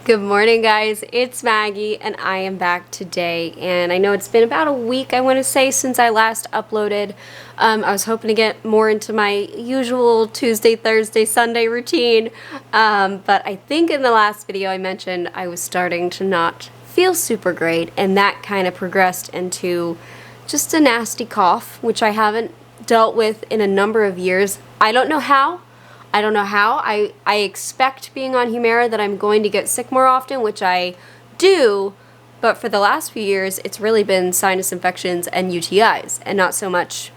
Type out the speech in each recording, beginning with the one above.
Good morning, guys. It's Maggie and I am back today, and I know it's been about a week, I want to say, since I last uploaded. I was hoping to get more into my usual Tuesday, Thursday, Sunday routine, but I think in the last video I mentioned I was starting to not feel super great, and that kind of progressed into just a nasty cough, which I haven't dealt with in a number of years. I don't know how. I expect being on Humira that I'm going to get sick more often, which I do, but for the last few years, it's really been sinus infections and UTIs, and not so much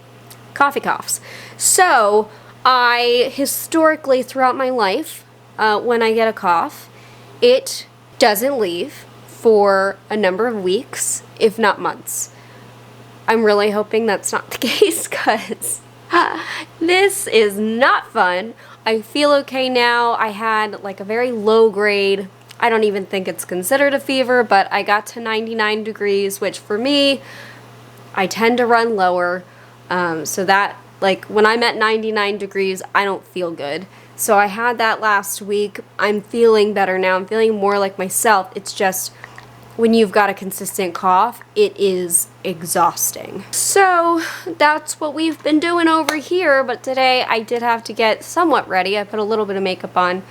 coughy coughs. So, I historically, throughout my life, when I get a cough, it doesn't leave for a number of weeks, if not months. I'm really hoping that's not the case, because this is not fun. I feel okay now. I had like a very low grade, I don't even think it's considered a fever, but I got to 99 degrees, which for me, I tend to run lower. So that, like, when I'm at 99 degrees, I don't feel good. So I had that last week. I'm feeling better now. I'm feeling more like myself. It's just, when you've got a consistent cough, it is exhausting. So that's what we've been doing over here, but today I did have to get somewhat ready. I put a little bit of makeup on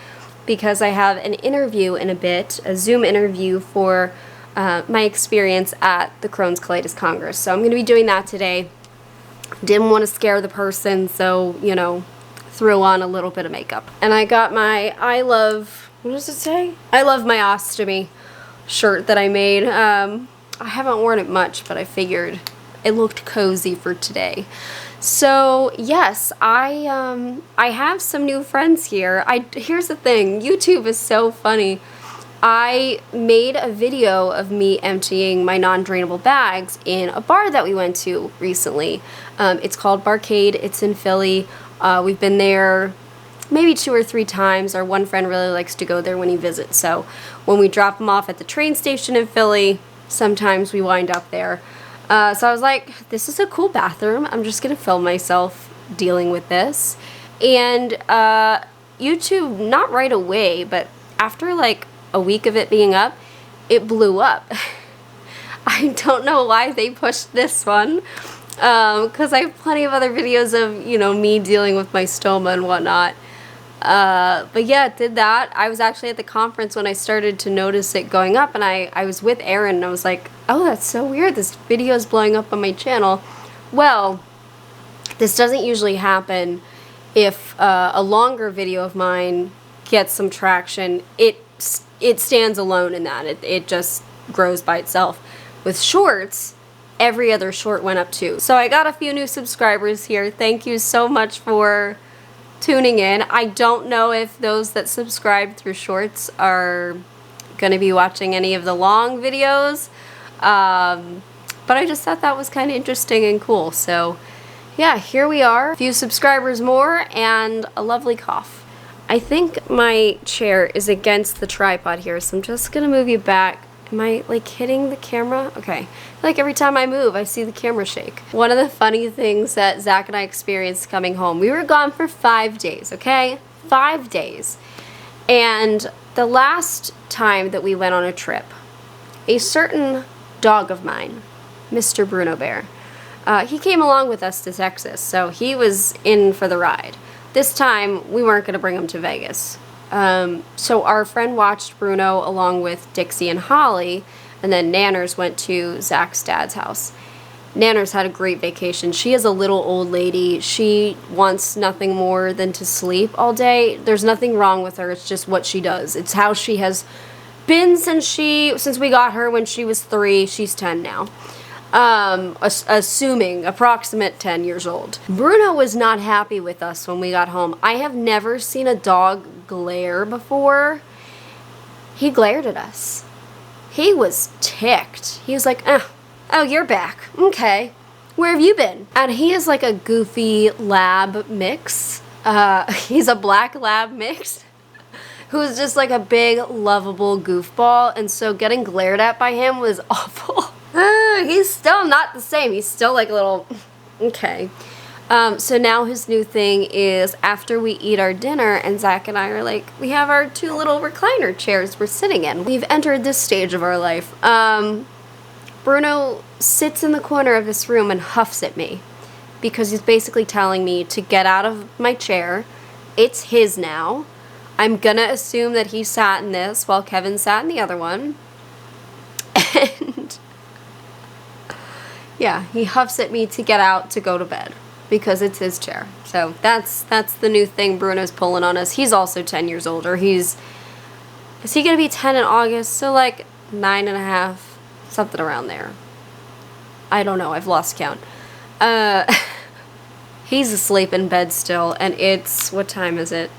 because I have an interview in a bit, a Zoom interview for my experience at the Crohn's Colitis Congress. So I'm going to be doing that today. Didn't want to scare the person, so, you know, threw on a little bit of makeup. And I got my what does it say? I love my Ostomy shirt that I made. I haven't worn it much, but I figured it looked cozy for today. So yes, I have some new friends here. Here's the thing, YouTube is so funny. I made a video of me emptying my non-drainable bags in a bar that we went to recently. It's called 𝙗𝙗𝙧𝙧. It's in Philly. We've been there maybe 2 or 3 times. Our one friend really likes to go there when he visits, so when we drop him off at the train station in Philly, sometimes we wind up there. So I was like, this is a cool bathroom. I'm just gonna film myself dealing with this. And YouTube, not right away, but after like a week of it being up, it blew up. I don't know why they pushed this one, because I have plenty of other videos of, you know, me dealing with my stoma and whatnot. But yeah, it did that. I was actually at the conference when I started to notice it going up, and I was with Aaron, and I was like, oh, that's so weird, this video is blowing up on my channel. Well, this doesn't usually happen. If a longer video of mine gets some traction, it stands alone in that. It just grows by itself. With shorts, every other short went up too. So I got a few new subscribers here. Thank you so much for tuning in. I don't know if those that subscribe through shorts are going to be watching any of the long videos, but I just thought that was kind of interesting and cool. So yeah, here we are, a few subscribers more and a lovely cough. I think my chair is against the tripod here, so I'm just going to move you back. Am I like hitting the camera? Okay. Like every time I move, I see the camera shake. One of the funny things that Zach and I experienced coming home, we were gone for 5 days, okay? 5 days. And the last time that we went on a trip, a certain dog of mine, Mr. Bruno Bear, he came along with us to Texas, so he was in for the ride. This time, we weren't going to bring him to Vegas. So our friend watched Bruno along with Dixie and Holly, and then Nanners went to Zach's dad's house. Nanners had a great vacation. She is a little old lady. She wants nothing more than to sleep all day. There's nothing wrong with her. It's just what she does. It's how she has been since we got her when she was 3. She's 10 now. Assuming approximate 10 years old. Bruno was not happy with us when we got home. I have never seen a dog glare before. He glared at us. He was ticked. He was like, oh, you're back. Okay. Where have you been? And he is like a goofy lab mix. He's a black lab mix who's just like a big, lovable goofball. And so getting glared at by him was awful. He's still not the same. He's still like a little, okay. So now his new thing is after we eat our dinner and Zach and I are like, we have our 2 little recliner chairs we're sitting in. We've entered this stage of our life. Bruno sits in the corner of this room and huffs at me because he's basically telling me to get out of my chair. It's his now. I'm gonna assume that he sat in this while Kevin sat in the other one. And yeah, he huffs at me to get out to go to bed because it's his chair. So that's the new thing Bruno's pulling on us. He's also 10 years older. Is he gonna be 10 in August? So like 9.5, something around there. I don't know, I've lost count. He's asleep in bed still, and it's, what time is it?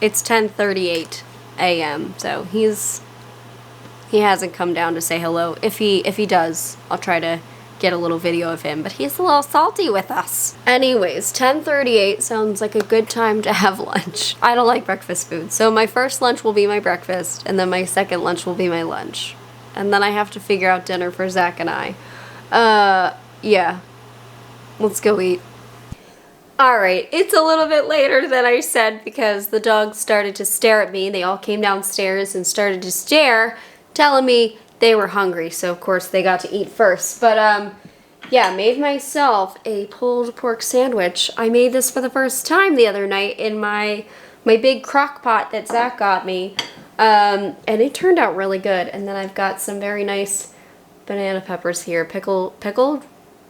It's 10:38 a.m. So he hasn't come down to say hello. If he does, I'll try to get a little video of him, but he's a little salty with us. Anyways, 10:38 sounds like a good time to have lunch. I don't like breakfast food, so my first lunch will be my breakfast, and then my second lunch will be my lunch. And then I have to figure out dinner for Zach and I. Yeah. Let's go eat. Alright, it's a little bit later than I said because the dogs started to stare at me. They all came downstairs and started to stare, telling me they were hungry, so of course they got to eat first. But yeah, made myself a pulled pork sandwich. I made this for the first time the other night in my big crock pot that Zach got me. And it turned out really good. And then I've got some very nice banana peppers here. Pickled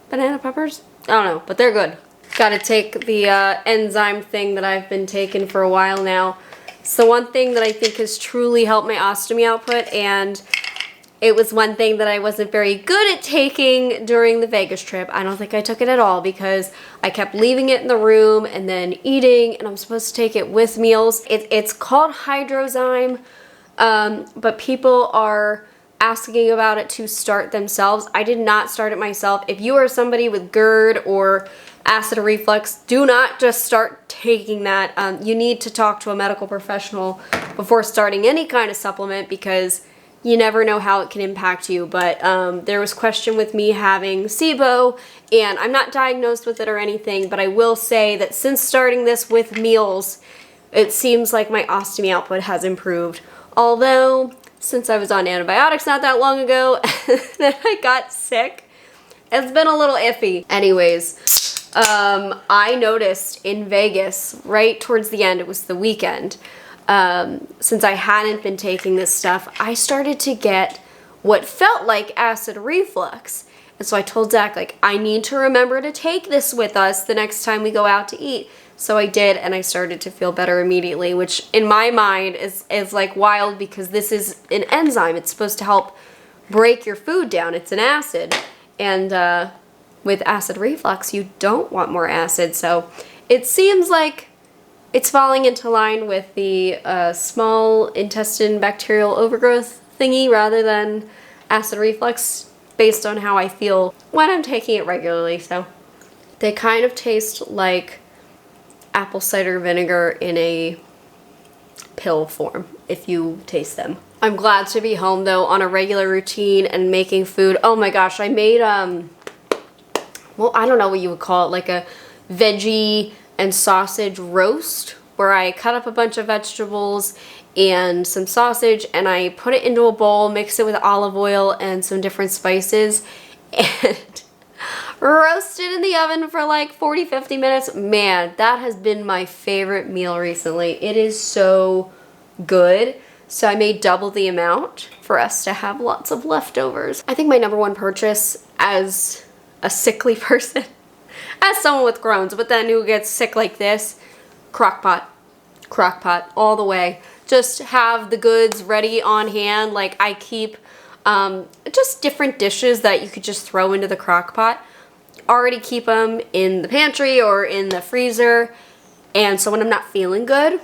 banana peppers? I don't know, but they're good. Gotta take the enzyme thing that I've been taking for a while now. It's the one thing that I think has truly helped my ostomy output, and it was one thing that I wasn't very good at taking during the Vegas trip. I don't think I took it at all because I kept leaving it in the room and then eating, and I'm supposed to take it with meals. It's called 𝙗𝙪𝙨𝙗𝙯, but people are asking about it to start themselves. I did not start it myself. If you are somebody with GERD or acid reflux, do not just start taking that. You need to talk to a medical professional before starting any kind of supplement because you never know how it can impact you. But there was question with me having SIBO, and I'm not diagnosed with it or anything, but I will say that since starting this with meals, it seems like my ostomy output has improved. Although, since I was on antibiotics not that long ago, and I got sick, it's been a little iffy. Anyways, I noticed in Vegas, right towards the end, it was the weekend, since I hadn't been taking this stuff, I started to get what felt like acid reflux. And so I told Zach, like, I need to remember to take this with us the next time we go out to eat. So I did, and I started to feel better immediately, which in my mind is like wild because this is an enzyme. It's supposed to help break your food down. It's an acid. And with acid reflux, you don't want more acid. So it seems like it's falling into line with the small intestine bacterial overgrowth thingy rather than acid reflux based on how I feel when I'm taking it regularly. So they kind of taste like apple cider vinegar in a pill form if you taste them. I'm glad to be home though on a regular routine and making food. Oh my gosh, I made well, I don't know what you would call it, like a veggie and sausage roast where I cut up a bunch of vegetables and some sausage and I put it into a bowl, mix it with olive oil and some different spices and roast it in the oven for like 40-50 minutes. Man, that has been my favorite meal recently. It is so good. So I made double the amount for us to have lots of leftovers. I think my number one purchase as a sickly person, as someone with Crohn's, but then who gets sick like this, crock pot all the way. Just have the goods ready on hand. Like I keep just different dishes that you could just throw into the crock pot. Already keep them in the pantry or in the freezer. And so when I'm not feeling good,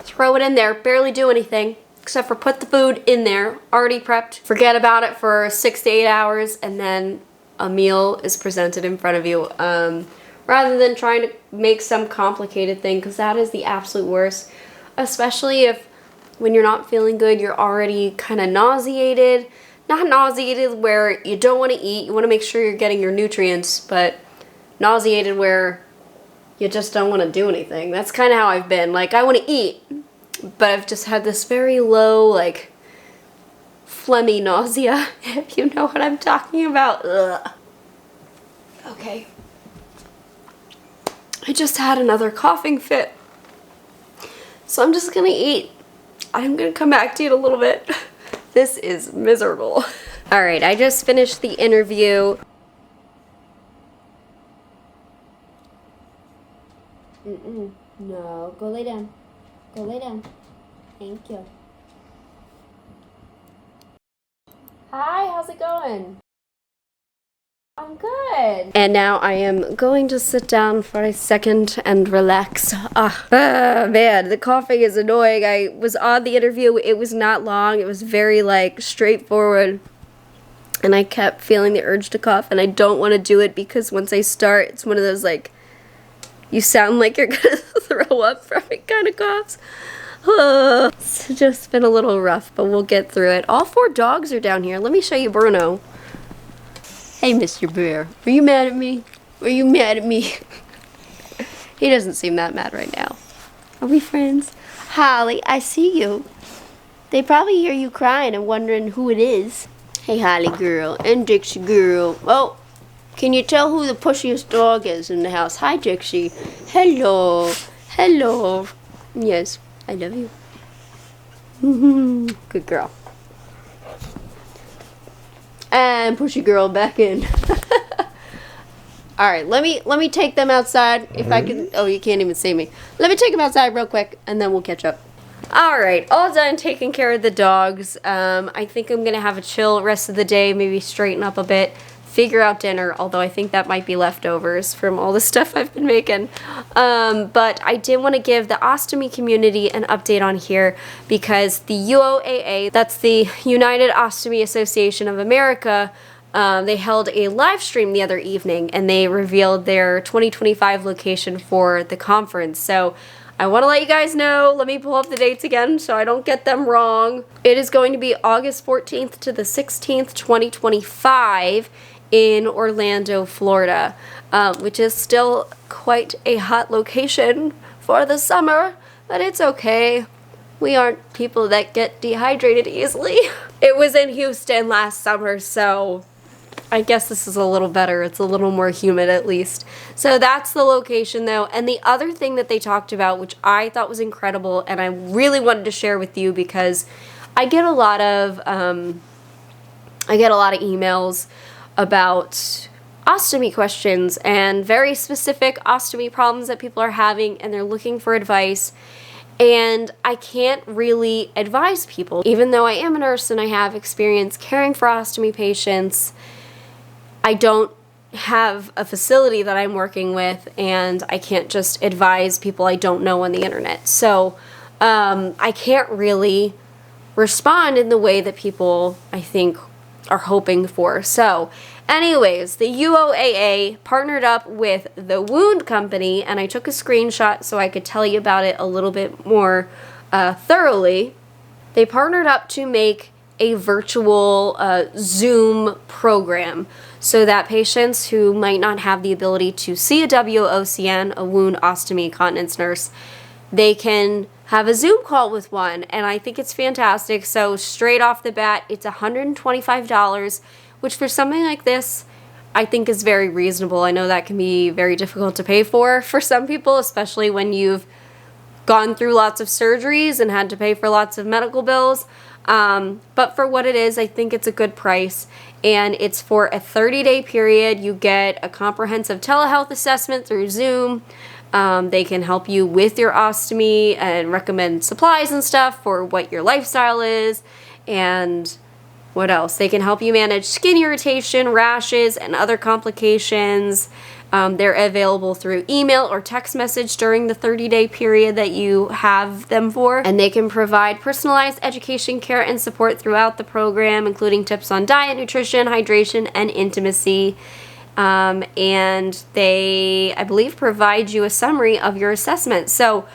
throw it in there, barely do anything except for put the food in there, already prepped. Forget about it for 6 to 8 hours and then a meal is presented in front of you. Rather than trying to make some complicated thing, because that is the absolute worst. Especially if when you're not feeling good, you're already kind of nauseated. Not nauseated where you don't want to eat, you want to make sure you're getting your nutrients, but nauseated where you just don't want to do anything. That's kind of how I've been. Like, I want to eat, but I've just had this very low, like, phlegmy nausea, if you know what I'm talking about. Ugh. Okay. I just had another coughing fit, so I'm just gonna eat. I'm gonna come back to you in a little bit. This is miserable. All right, I just finished the interview. No, go lay down. Go lay down. Thank you. Hi, how's it going? I'm good. And now I am going to sit down for a second and relax. Man, the coughing is annoying. I was on the interview. It was not long. It was very, like, straightforward. And I kept feeling the urge to cough, and I don't want to do it because once I start, it's one of those, like, you sound like you're gonna throw up from it kind of coughs. It's just been a little rough, but we'll get through it. All 4 dogs are down here. Let me show you Bruno. Hey, Mr. Bear. Are you mad at me? Are you mad at me? He doesn't seem that mad right now. Are we friends? Holly, I see you. They probably hear you crying and wondering who it is. Hey, Holly girl and Dixie girl. Oh, can you tell who the pushiest dog is in the house? Hi, Dixie. Hello. Hello. Yes, I love you. Good girl. And pushy girl back in. All right, let me take them outside if I can. Oh, you can't even see me. Let me take them outside real quick, and then we'll catch up. All right, all done taking care of the dogs. I think I'm gonna have a chill rest of the day, maybe straighten up a bit, figure out dinner, although I think that might be leftovers from all the stuff I've been making. But I did want to give the ostomy community an update on here because the UOAA, that's the United Ostomy Association of America, they held a live stream the other evening and they revealed their 2025 location for the conference. So I want to let you guys know, let me pull up the dates again so I don't get them wrong. It is going to be August 14th to the 16th, 2025 in Orlando, Florida, which is still quite a hot location for the summer, but it's okay. We aren't people that get dehydrated easily. It was in Houston last summer, so I guess this is a little better. It's a little more humid at least. So that's the location though. And the other thing that they talked about, which I thought was incredible and I really wanted to share with you because I get a lot of emails about ostomy questions and very specific ostomy problems that people are having and they're looking for advice. And I can't really advise people. Even though I am a nurse and I have experience caring for ostomy patients, I don't have a facility that I'm working with and I can't just advise people I don't know on the internet. So I can't really respond in the way that people, I think, are hoping for. So anyways, the UOAA partnered up with the wound company and I took a screenshot so I could tell you about it a little bit more thoroughly. They partnered up to make a virtual Zoom program so that patients who might not have the ability to see a WOCN, a wound ostomy continence nurse, they can have a Zoom call with one, and I think it's fantastic. So straight off the bat, it's $125, which for something like this, I think is very reasonable. I know that can be very difficult to pay for some people, especially when you've gone through lots of surgeries and had to pay for lots of medical bills. But for what it is, I think it's a good price, and it's for a 30-day period. You get a comprehensive telehealth assessment through Zoom. They can help you with your ostomy and recommend supplies and stuff for what your lifestyle is, and what else? They can help you manage skin irritation, rashes, and other complications. They're available through email or text message during the 30-day period that you have them for. And they can provide personalized education, care, and support throughout the program, including tips on diet, nutrition, hydration, and intimacy. And they, I believe, provide you a summary of your assessment. So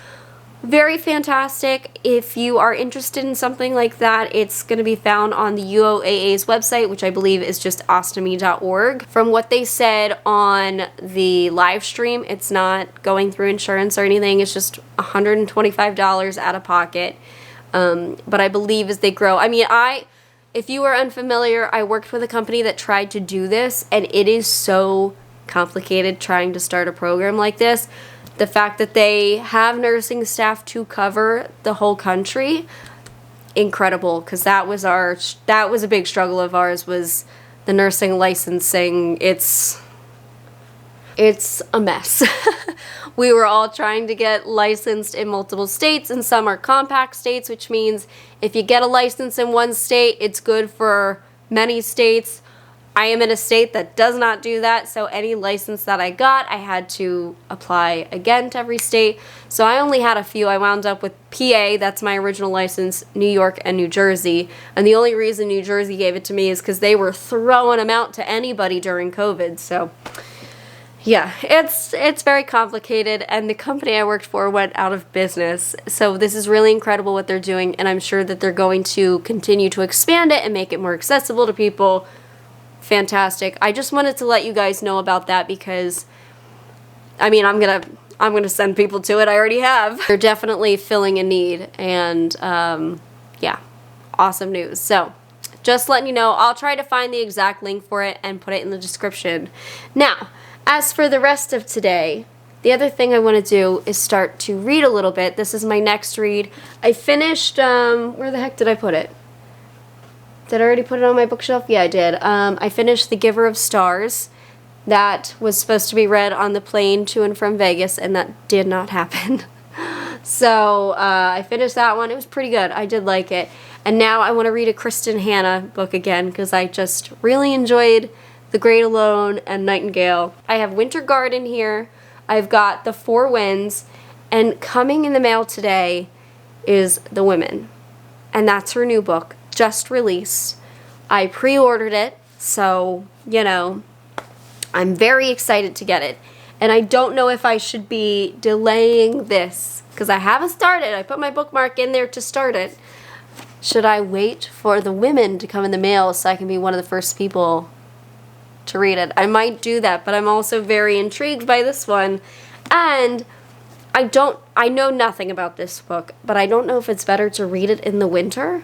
very fantastic. If you are interested in something like that, it's going to be found on the UOAA's website, which I believe is just ostomy.org. From what they said on the live stream, it's not going through insurance or anything. It's just $125 out of pocket. But I believe as they grow, I mean, if you are unfamiliar, I worked with a company that tried to do this, and it is so complicated trying to start a program like this. The fact that they have nursing staff to cover the whole country, incredible, because that was a big struggle of ours, was the nursing licensing. It's a mess. We were all trying to get licensed in multiple states, and some are compact states, which means if you get a license in one state, it's good for many states. I am in a state that does not do that, so any license that I got, I had to apply again to every state. So I only had a few. I wound up with PA, that's my original license, New York, and New Jersey. And the only reason New Jersey gave it to me is because they were throwing them out to anybody during COVID. So yeah, it's very complicated, and the company I worked for went out of business. So this is really incredible what they're doing, and I'm sure that they're going to continue to expand it and make it more accessible to people. Fantastic. I just wanted to let you guys know about that because, I mean, I'm gonna send people to it. I already have. They're definitely filling a need, and yeah, awesome news. So just letting you know, I'll try to find the exact link for it and put it in the description. Now, as for the rest of today, the other thing I want to do is start to read a little bit. This is my next read. I finished, where the heck did I put it? Did I already put it on my bookshelf? Yeah, I did. I finished The Giver of Stars. That was supposed to be read on the plane to and from Vegas, and that did not happen. So I finished that one. It was pretty good. I did like it. And now I want to read a Kristen Hanna book again because I just really enjoyed The Great Alone and Nightingale. I have Winter Garden here. I've got The Four Winds. And coming in the mail today is The Women. And that's her new book. Just released. I pre-ordered it, so, you know, I'm very excited to get it. And I don't know if I should be delaying this, because I haven't started. I put my bookmark in there to start it. Should I wait for The Women to come in the mail so I can be one of the first people to read it? I might do that, but I'm also very intrigued by this one. And I know nothing about this book, but I don't know if it's better to read it in the winter.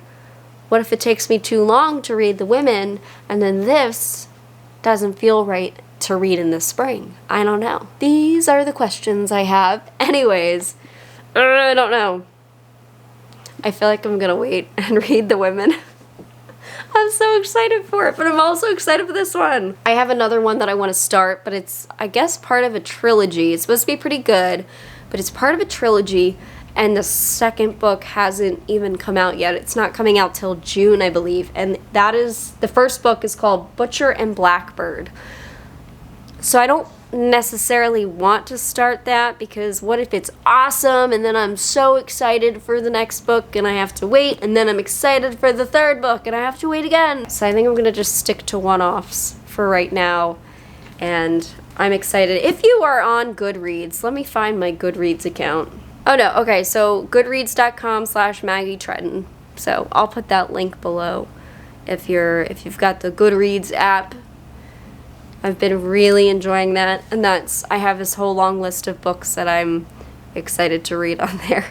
What if it takes me too long to read The Women, and then this doesn't feel right to read in the spring? I don't know. These are the questions I have. Anyways, I don't know. I feel like I'm gonna wait and read The Women. I'm so excited for it, but I'm also excited for this one. I have another one that I want to start, but it's, I guess, part of a trilogy. It's supposed to be pretty good, but it's part of a trilogy. And the second book hasn't even come out yet. It's not coming out till June, I believe. And that is, the first book is called Butcher and Blackbird. So I don't necessarily want to start that because what if it's awesome and then I'm so excited for the next book and I have to wait, and then I'm excited for the third book and I have to wait again. So I think I'm going to just stick to one-offs for right now. And I'm excited. If you are on Goodreads, let me find my Goodreads account. Oh no, okay, so goodreads.com/MaggieTretton. So I'll put that link below if you've got the Goodreads app. I've been really enjoying that, and I have this whole long list of books that I'm excited to read on there.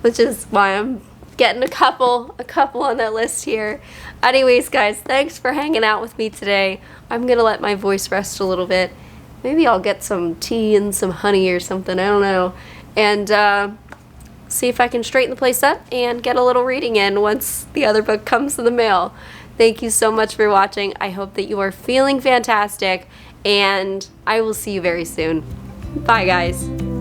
Which is why I'm getting a couple on that list here. Anyways, guys, thanks for hanging out with me today. I'm gonna let my voice rest a little bit. Maybe I'll get some tea and some honey or something, I don't know. And see if I can straighten the place up and get a little reading in once the other book comes in the mail. Thank you so much for watching. I hope that you are feeling fantastic, and I will see you very soon. Bye, guys.